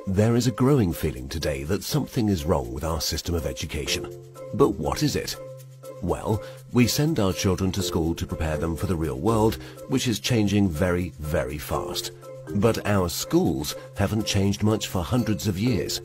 There is a growing feeling today that something is wrong with our system of education. But what is it? Well, we send our children to school to prepare them for the real world, which is changing very, very fast. But our schools haven't changed much for hundreds of years.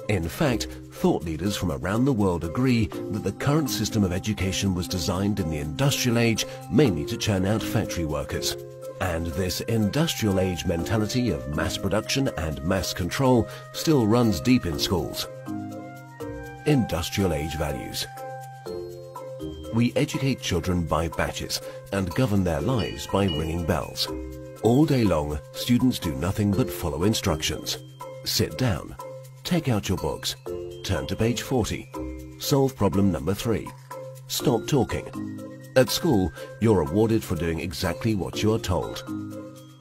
In fact, thought leaders from around the world agree that the current system of education was designed in the industrial age mainly to churn out factory workers. And this industrial age mentality of mass production and mass control still runs deep in schools. Industrial age values. We educate children by batches and govern their lives by ringing bells. All day long, students do nothing but follow instructions. Sit down. Take out your books. Turn to page 40. Solve problem number 3. Stop talking. At school, you're rewarded for doing exactly what you are told.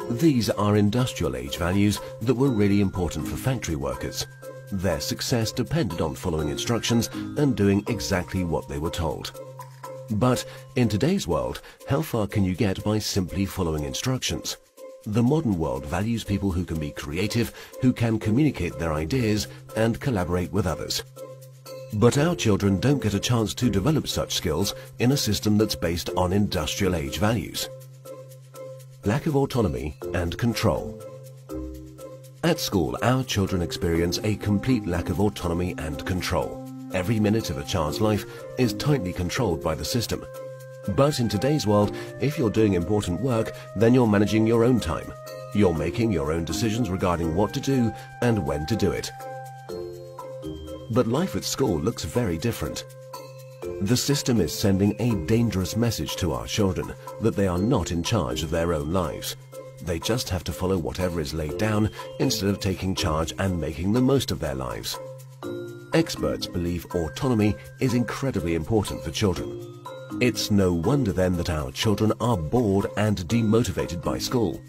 These are industrial age values that were really important for factory workers. Their success depended on following instructions and doing exactly what they were told. But in today's world, how far can you get by simply following instructions? The modern world values people who can be creative, who can communicate their ideas and collaborate with others. But our children don't get a chance to develop such skills in a system that's based on industrial age values. Lack of autonomy and control. At school, our children experience a complete lack of autonomy and control. Every minute of a child's life is tightly controlled by the system. But in today's world, if you're doing important work, then you're managing your own time. You're making your own decisions regarding what to do and when to do it. But life at school looks very different. The system is sending a dangerous message to our children that they are not in charge of their own lives. They just have to follow whatever is laid down instead of taking charge and making the most of their lives. Experts believe autonomy is incredibly important for children. It's no wonder then that our children are bored and demotivated by school.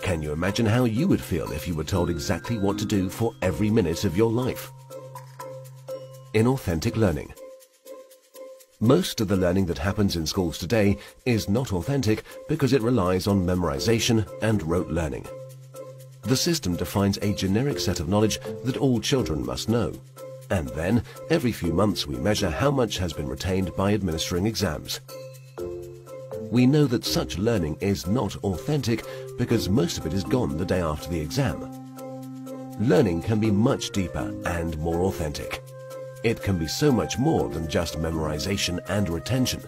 Can you imagine how you would feel if you were told exactly what to do for every minute of your life? Inauthentic learning. Most of the learning that happens in schools today is not authentic because it relies on memorization and rote learning. The system defines a generic set of knowledge that all children must know. And then, every few months we measure how much has been retained by administering exams. We know that such learning is not authentic because most of it is gone the day after the exam. Learning can be much deeper and more authentic. It can be so much more than just memorization and retention.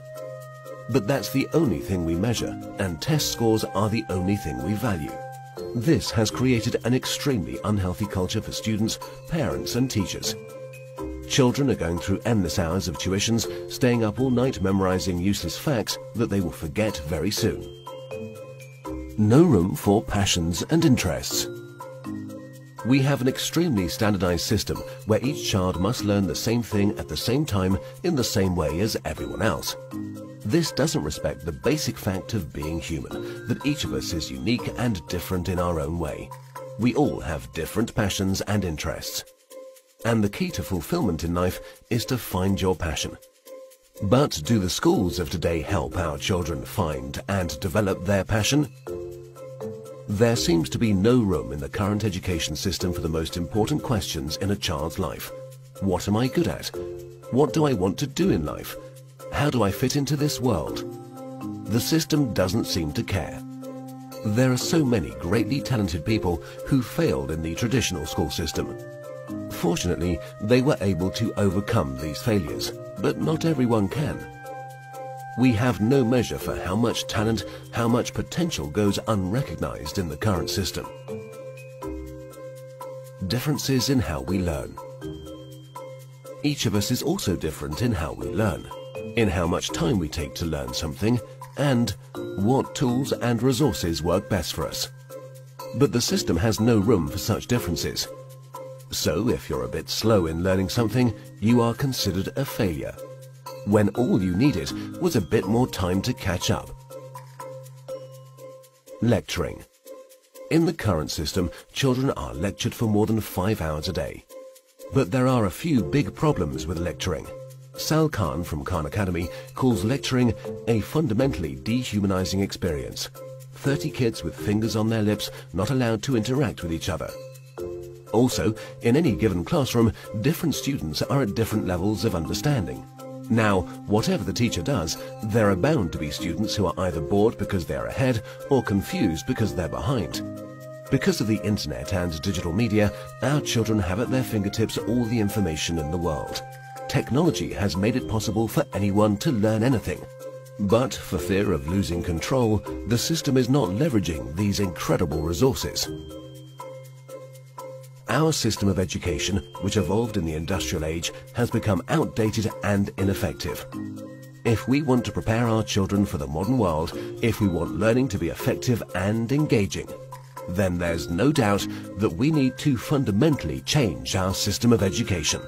But that's the only thing we measure, and test scores are the only thing we value. This has created an extremely unhealthy culture for students, parents and teachers. Children are going through endless hours of tuitions, staying up all night memorizing useless facts that they will forget very soon. No room for passions and interests. We have an extremely standardized system where each child must learn the same thing at the same time in the same way as everyone else. This doesn't respect the basic fact of being human, that each of us is unique and different in our own way. We all have different passions and interests. And the key to fulfillment in life is to find your passion. But do the schools of today help our children find and develop their passion? There seems to be no room in the current education system for the most important questions in a child's life. What am I good at? What do I want to do in life? How do I fit into this world? The system doesn't seem to care. There are so many greatly talented people who failed in the traditional school system. Fortunately, they were able to overcome these failures, but not everyone can. We have no measure for how much talent, how much potential goes unrecognized in the current system. Differences in how we learn. Each of us is also different in how we learn, in how much time we take to learn something, and what tools and resources work best for us. But the system has no room for such differences. So if you're a bit slow in learning something, you are considered a failure, when all you needed was a bit more time to catch up. Lecturing. In the current system, children are lectured for more than 5 hours a day. But there are a few big problems with lecturing. Sal Khan from Khan Academy calls lecturing a fundamentally dehumanizing experience. 30 kids with fingers on their lips, not allowed to interact with each other. Also, in any given classroom, different students are at different levels of understanding. Now, whatever the teacher does, there are bound to be students who are either bored because they're ahead or confused because they're behind. Because of the internet and digital media, our children have at their fingertips all the information in the world. Technology has made it possible for anyone to learn anything. But for fear of losing control, the system is not leveraging these incredible resources. Our system of education, which evolved in the industrial age, has become outdated and ineffective. If we want to prepare our children for the modern world, if we want learning to be effective and engaging, then there's no doubt that we need to fundamentally change our system of education.